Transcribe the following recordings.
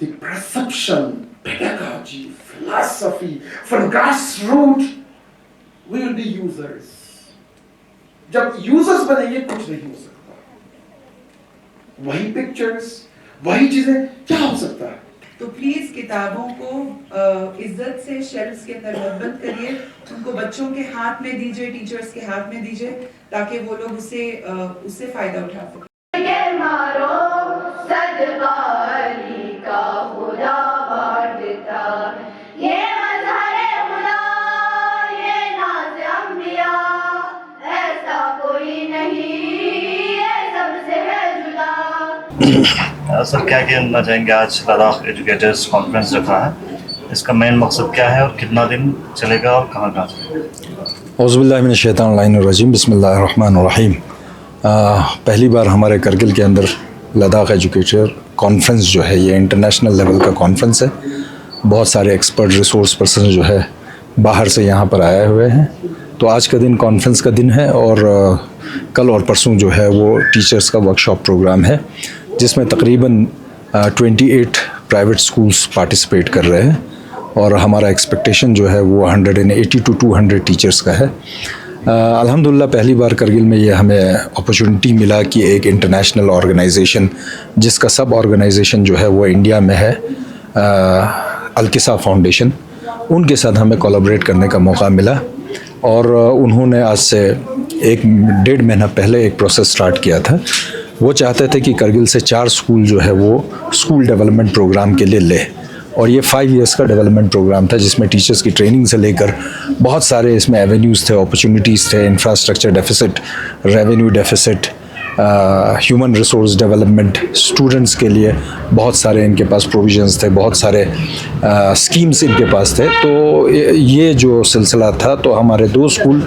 the perception, pedagogy, philosophy, from grassroots, we will be users. जब users बनेंगे कुछ नहीं हो सकता, वही पिक्चर्स वही चीजें क्या हो सकता है। तो प्लीज किताबों को इज्जत से शेल्फ्स के अंदर मत बंद करिए, उनको बच्चों के हाथ में दीजिए, टीचर्स के हाथ में दीजिए, ताकि वो लोग उससे फायदा उठा सकें। सर क्या कहना चाहेंगे, आज लद्दाख एजुकेटर्स कॉन्फ्रेंस रखा है, इसका मेन मकसद क्या है और कितना दिन चलेगा और कहाँ कहाँ चलेगा? औज़ुबिल्लाहि मिनश्शैतानिर्रजीम, बिस्मिल्लाहिर्रहमानिर्रहीम। पहली बार हमारे करगिल के अंदर लद्दाख एजुकेटर कॉन्फ्रेंस जो है ये इंटरनेशनल लेवल का कॉन्फ्रेंस है। बहुत सारे एक्सपर्ट रिसोर्स पर्सन जो है बाहर से यहाँ पर आए हुए हैं। तो आज का दिन कॉन्फ्रेंस का दिन है और कल और परसों जो है वो टीचर्स का वर्कशॉप प्रोग्राम है, जिसमें तकरीबन 28 प्राइवेट स्कूल्स पार्टिसिपेट कर रहे हैं और हमारा एक्सपेक्टेशन जो है वो 180 to 200 टीचर्स का है। अल्हम्दुलिल्लाह पहली बार करगिल में ये हमें अपॉर्चुनिटी मिला कि एक इंटरनेशनल ऑर्गेनाइजेशन जिसका सब ऑर्गेनाइजेशन जो है वो इंडिया में है, अल-किसा फाउंडेशन, उनके साथ हमें कोलैबोरेट करने का मौका मिला और उन्होंने आज से 1-1.5 महीना पहले एक प्रोसेस स्टार्ट किया था। वो चाहते थे कि करगिल से 4 स्कूल जो है वो स्कूल डेवलपमेंट प्रोग्राम के लिए ले, और ये 5 इयर्स का डेवलपमेंट प्रोग्राम था जिसमें टीचर्स की ट्रेनिंग से लेकर बहुत सारे इसमें एवेन्यूज़ थे, अपॉर्चुनिटीज़ थे, infrastructure deficit, revenue deficit, human resource development, students के लिए बहुत सारे इनके पास प्रोविजंस थे, बहुत सारे स्कीम्स इनके पास थे। तो ये जो सिलसिला था, तो हमारे 2 स्कूल,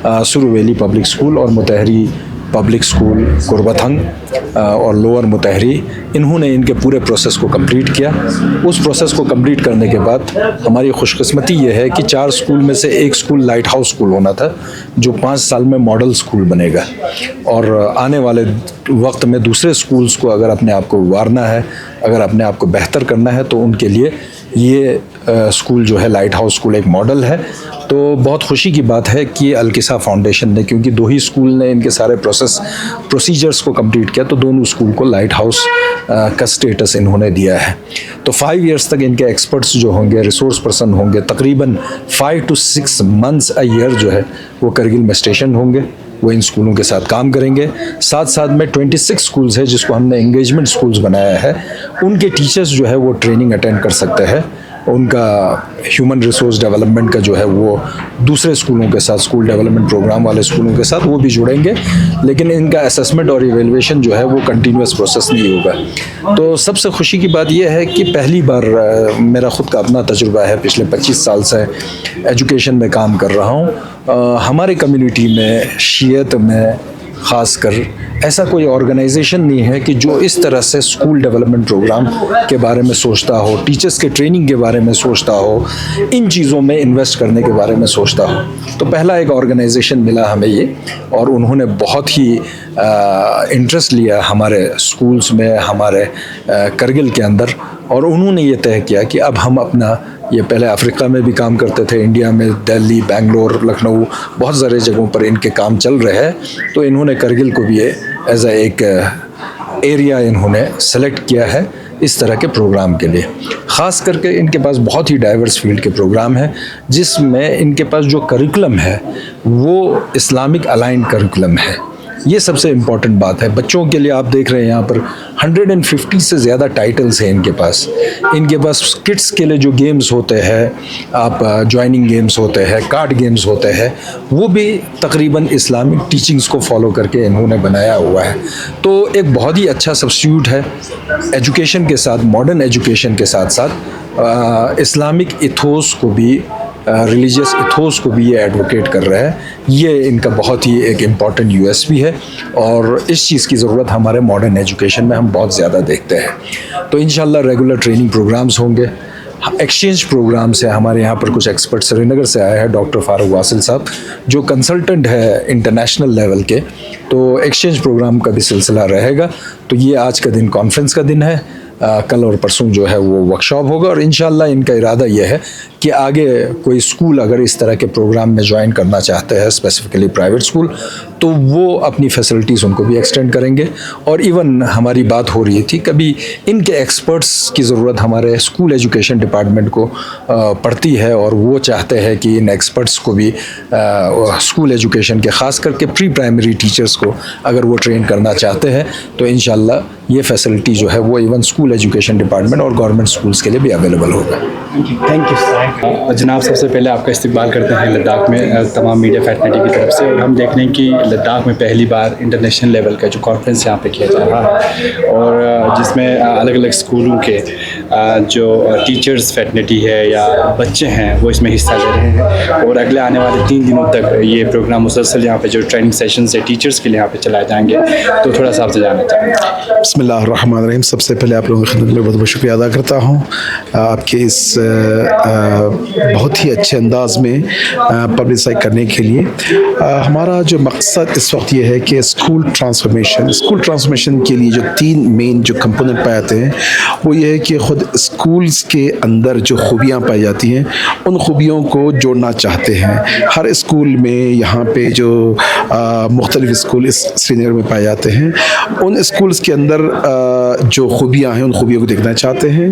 सुरुवेली पब्लिक स्कूल और मुतहरी पब्लिक स्कूल कुर्बथंग और लोअर मुतहरी, इन्होंने इनके पूरे प्रोसेस को कंप्लीट किया। उस प्रोसेस को कंप्लीट करने के बाद हमारी खुशकिस्मती ये है कि 4 स्कूल में से एक स्कूल लाइट हाउस स्कूल होना था, जो 5 साल में मॉडल स्कूल बनेगा, और आने वाले वक्त में दूसरे स्कूल्स को अगर अपने आप को उभारना है, अगर अपने आप को बेहतर करना है, तो उनके लिए ये स्कूल जो है लाइट हाउस स्कूल एक मॉडल है। तो बहुत खुशी की बात है कि अल-किसा फाउंडेशन ने, क्योंकि 2 ही स्कूल ने इनके सारे प्रोसीजर्स को कंप्लीट किया, तो दोनों स्कूल को लाइट हाउस का स्टेटस इन्होंने दिया है। तो 5 इयर्स तक इनके एक्सपर्ट्स जो होंगे, रिसोर्स पर्सन होंगे, तकरीबन 5 to 6 months अ ईयर जो है वो करगिल में स्टेशन होंगे, वो इन स्कूलों के साथ काम करेंगे। साथ साथ में 26 स्कूल्स है जिसको हमने एंगेजमेंट स्कूल्स बनाया है, उनके टीचर्स जो है वो ट्रेनिंग अटेंड कर सकते हैं। उनका ह्यूमन रिसोर्स डेवलपमेंट का जो है वो दूसरे स्कूलों के साथ, स्कूल डेवलपमेंट प्रोग्राम वाले स्कूलों के साथ वो भी जुड़ेंगे, लेकिन इनका असेसमेंट और इवेल्युएशन जो है वो कंटिन्यूस प्रोसेस नहीं होगा। तो सबसे खुशी की बात यह है कि पहली बार, मेरा ख़ुद का अपना तजुर्बा है, पिछले 25 साल से एजुकेशन में काम कर रहा हूँ, हमारे कम्युनिटी में, शियत में ख़ासकर ऐसा कोई ऑर्गेनाइजेशन नहीं है कि जो इस तरह से स्कूल डेवलपमेंट प्रोग्राम के बारे में सोचता हो, टीचर्स के ट्रेनिंग के बारे में सोचता हो, इन चीज़ों में इन्वेस्ट करने के बारे में सोचता हो। तो पहला एक ऑर्गेनाइजेशन मिला हमें ये, और उन्होंने बहुत ही इंटरेस्ट लिया हमारे स्कूल्स में, हमारे करगिल के अंदर, और उन्होंने ये तय किया कि अब हम अपना, ये पहले अफ्रीका में भी काम करते थे, इंडिया में दिल्ली, बेंगलोर, लखनऊ, बहुत सारे जगहों पर इनके काम चल रहे हैं, तो इन्होंने करगिल को भी एज ए एक एरिया इन्होंने सेलेक्ट किया है इस तरह के प्रोग्राम के लिए। ख़ास करके इनके पास बहुत ही डाइवर्स फील्ड के प्रोग्राम हैं, जिसमें इनके पास जो करिकुलम है वो इस्लामिक अलाइंड करिकुलम है। ये सबसे इम्पॉर्टेंट बात है बच्चों के लिए। आप देख रहे हैं यहाँ पर 150 से ज़्यादा टाइटल्स हैं इनके पास। इनके पास किड्स के लिए जो गेम्स होते हैं, आप जॉइनिंग गेम्स होते हैं, कार्ड गेम्स होते हैं, वो भी तकरीबन इस्लामिक टीचिंग्स को फॉलो करके इन्होंने बनाया हुआ है। तो एक बहुत ही अच्छा सब्स्टिट्यूट है एजुकेशन के साथ, मॉडर्न एजुकेशन के साथ साथ इस्लामिक इथोस को भी, रिलीजियस इथोस को भी ये एडवोकेट कर रहा है। ये इनका बहुत ही एक इम्पॉर्टेंट यूएसपी है, और इस चीज़ की ज़रूरत हमारे मॉडर्न एजुकेशन में हम बहुत ज़्यादा देखते हैं। तो इंशाल्लाह रेगुलर ट्रेनिंग प्रोग्राम्स होंगे, एक्सचेंज प्रोग्राम से हमारे यहाँ पर कुछ एक्सपर्ट श्रीनगर से आए हैं, डॉक्टर फारूक वासिल साहब जो कंसल्टेंट है इंटरनेशनल लेवल के, तो एक्सचेंज प्रोग्राम का भी सिलसिला रहेगा। तो ये आज का दिन कॉन्फ्रेंस का दिन है। कल और परसों जो है वो वर्कशॉप होगा और इंशाल्लाह इनका इरादा ये है कि आगे कोई स्कूल अगर इस तरह के प्रोग्राम में ज्वाइन करना चाहते हैं, स्पेसिफिकली प्राइवेट स्कूल, तो वो अपनी फैसिलिटीज़ उनको भी एक्सटेंड करेंगे। और इवन हमारी बात हो रही थी कभी इनके एक्सपर्ट्स की ज़रूरत हमारे स्कूल एजुकेशन डिपार्टमेंट को पड़ती है और वो चाहते हैं कि इन एक्सपर्ट्स को भी स्कूल एजुकेशन के ख़ास करके प्री प्राइमरी टीचर्स को अगर वो ट्रेन करना चाहते हैं तो इंशाल्लाह ये फैसिलिटी जो है वो इवन स्कूल एजुकेशन डिपार्टमेंट और गवर्नमेंट स्कूल्स के लिए भी अवेलेबल होगा। थैंक यू जनाब। सबसे पहले आपका इस्तकबाल करते हैं लद्दाख में तमाम मीडिया फैटर्निटी की तरफ से, और हम देख रहे हैं कि लद्दाख में पहली बार इंटरनेशनल लेवल का जो कॉन्फ्रेंस यहाँ पे किया जा रहा है और जिसमें अलग अलग स्कूलों के जो टीचर्स फैटर्निटी है या बच्चे हैं वो इसमें हिस्सा ले रहे हैं और अगले आने वाले 3 दिनों तक ये प्रोग्राम मुसलसल यहाँ पे जो ट्रेनिंग सेशन है टीचर्स के लिए यहाँ पे चलाए जाएंगे, तो थोड़ा सा आपसे जानना चाहेंगे। बिस्मिल्लाहिर्रहमानिर्रहीम। सबसे पहले आप लोगों की खिदमत में बहुत बहुत शुक्रिया अदा करता हूँ आपके इस बहुत ही अच्छे अंदाज में पब्लिसाइज करने के लिए। हमारा जो मकसद इस वक्त ये है कि स्कूल ट्रांसफॉर्मेशन के लिए जो 3 मेन जो कंपोनेंट पाए जाते हैं वो ये है कि ख़ुद स्कूल्स के अंदर जो खूबियाँ पाई जाती हैं उन खूबियों को जोड़ना चाहते हैं। हर स्कूल में यहाँ पे जो मुख्तलिफ स्कूल इस श्रीनगर में पाए जाते हैं उन स्कूल्स के अंदर जो खूबियाँ हैं उन खूबियों को देखना चाहते हैं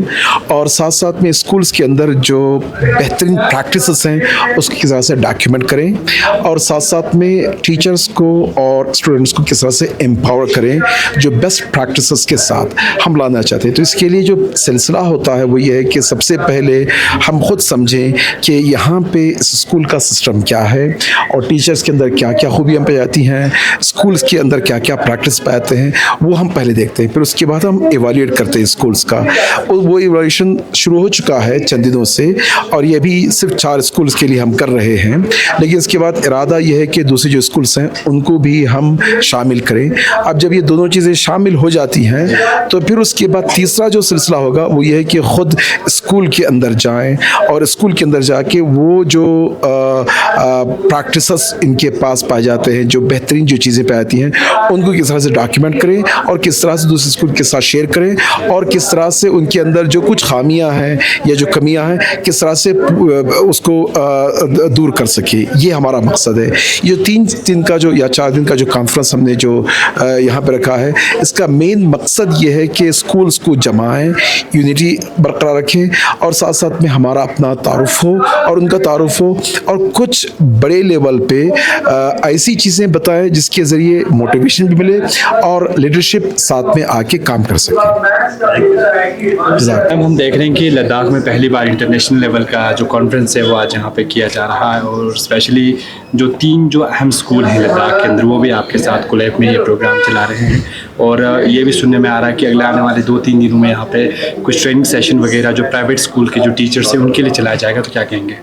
और साथ साथ में स्कूल्स के अंदर जो बेहतरीन प्रैक्टिसेस हैं उसकी किस तरह से डॉक्यूमेंट करें और साथ साथ में टीचर्स को और स्टूडेंट्स को किस तरह से एम्पावर करें जो बेस्ट प्रैक्टिसेस के साथ हम लाना चाहते हैं। तो इसके लिए जो सिलसिला होता है वो ये है कि सबसे पहले हम खुद समझें कि यहाँ पे इस स्कूल का सिस्टम क्या है और टीचर्स के अंदर क्या क्या खूबियाँ पाई जाती हैं, स्कूल्स के अंदर क्या क्या प्रैक्टिस पाते हैं वो हम पहले देखते हैं। फिर उसके बाद हम एवेल्यूएट करते हैं स्कूल्स का। वो एवेल्यूएशन शुरू हो चुका है चंद दिनों से और ये भी सिर्फ 4 स्कूल्स के लिए हम कर रहे हैं, लेकिन इसके बाद इरादा ये है कि दूसरे जो स्कूल्स हैं उनको भी हम शामिल करें। अब जब ये दोनों चीज़ें शामिल हो जाती हैं तो फिर उसके बाद तीसरा जो सिलसिला होगा वो ये है कि ख़ुद स्कूल के अंदर जाएं और स्कूल के अंदर जाके वो जो प्रैक्टिसेस इनके पास पाए जाते हैं, जो बेहतरीन जो चीज़ें पाई जाती हैं उनको किस तरह से डॉक्यूमेंट करें और किस तरह से दूसरे स्कूल के साथ शेयर करें और किस तरह से उनके अंदर जो कुछ खामियां हैं या जो कमियां हैं किस तरह से उसको दूर कर सके। ये हमारा मकसद है। ये 3 दिन का जो या 4 दिन का जो कॉन्फ्रेंस हमने जो यहाँ पर रखा है इसका मेन मकसद ये है कि स्कूल्स को जमाएं, यूनिटी बरकरार रखें और साथ साथ में हमारा अपना तारुफ हो और उनका तारुफ हो और कुछ बड़े लेवल पे ऐसी चीज़ें बताएं जिसके ज़रिए मोटिवेशन भी मिले और लीडरशिप साथ में आके काम कर सके। हम देख रहे हैं कि लद्दाख में पहली बार इंटरनेशनल लेवल का जो कॉन्फ्रेंस है वो आज यहाँ पे किया जा रहा है और स्पेशली जो 3 जो अहम स्कूल हैं लद्दाख के अंदर वो भी आपके साथ कोलैब में ये प्रोग्राम चला रहे हैं और ये भी सुनने में आ रहा है कि अगले आने वाले 2-3 दिनों में यहाँ पे कुछ ट्रेनिंग सेशन वगैरह जो प्राइवेट स्कूल के जो टीचर्स हैं उनके लिए चलाया जाएगा, तो क्या कहेंगे?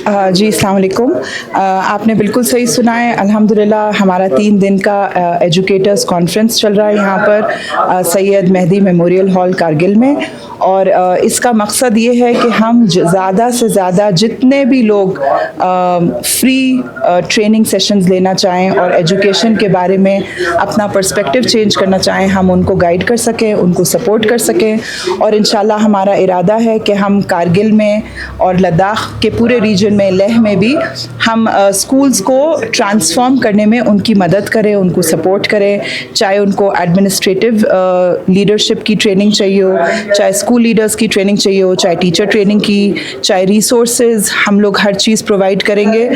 जी अस्सलाम वालेकुम। आपने बिल्कुल सही सुना है। अल्हम्दुलिल्लाह हमारा 3 दिन का एजुकेटर्स कॉन्फ्रेंस चल रहा है यहाँ पर सैयद मेहदी मेमोरियल हॉल कारगिल में और इसका मकसद ये है कि हम ज़्यादा से ज़्यादा जितने भी लोग फ्री ट्रेनिंग सेशंस लेना चाहें और एजुकेशन के बारे में अपना पर्सपेक्टिव चेंज करना चाहें हम उनको गाइड कर सकें, उनको सपोर्ट कर सकें और इंशाल्लाह हमारा इरादा है कि हम कारगिल में और लद्दाख के पूरे रीजन में लेह में भी हम स्कूल्स को ट्रांसफॉर्म करने में उनकी मदद करें, उनको सपोर्ट करें, चाहे उनको एडमिनिस्ट्रेटिव लीडरशिप की ट्रेनिंग चाहिए हो, चाहे स्कूल लीडर्स की ट्रेनिंग चाहिए हो, चाहे टीचर ट्रेनिंग की, चाहे रिसोर्सेज, हम लोग हर चीज़ प्रोवाइड करेंगे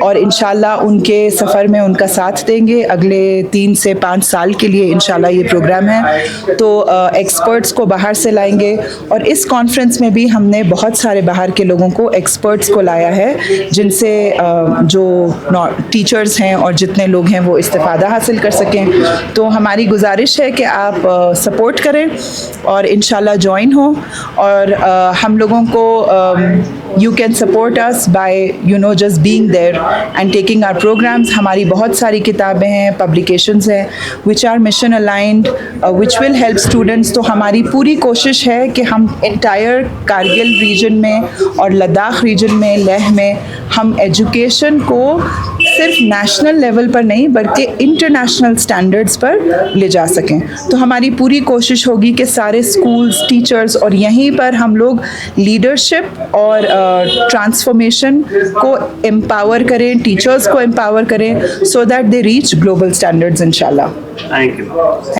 और इंशाल्लाह उनके सफ़र में उनका साथ देंगे। अगले 3 से 5 साल के लिए इंशाल्लाह ये प्रोग्राम है। तो एक्सपर्ट्स को बाहर से लाएंगे और इस कॉन्फ्रेंस में भी हमने बहुत सारे बाहर के लोगों को एक्सपर्ट्स को लाया है जिनसे जो टीचर्स हैं और जितने लोग हैं वो इस्तिफ़ादा हासिल कर सकें। तो हमारी गुजारिश है कि आप सपोर्ट करें और इंशाल्लाह ज्वाइन हो और हम लोगों को you can support us by just being there and taking our programs. हमारी बहुत सारी किताबें हैं, publications हैं which are mission aligned, which will help students. तो हमारी पूरी कोशिश है कि हम entire कारगिल region में और लद्दाख region में, लेह में हम education को सिर्फ नेशनल लेवल पर नहीं बल्कि इंटरनेशनल स्टैंडर्ड्स पर ले जा सकें। तो हमारी पूरी कोशिश होगी कि सारे स्कूल्स, टीचर्स और यहीं पर हम लोग लीडरशिप और ट्रांसफॉर्मेशन को एम्पावर करें, टीचर्स को एम्पावर करें, so that they reach global standards इंशाल्लाह। Thank you.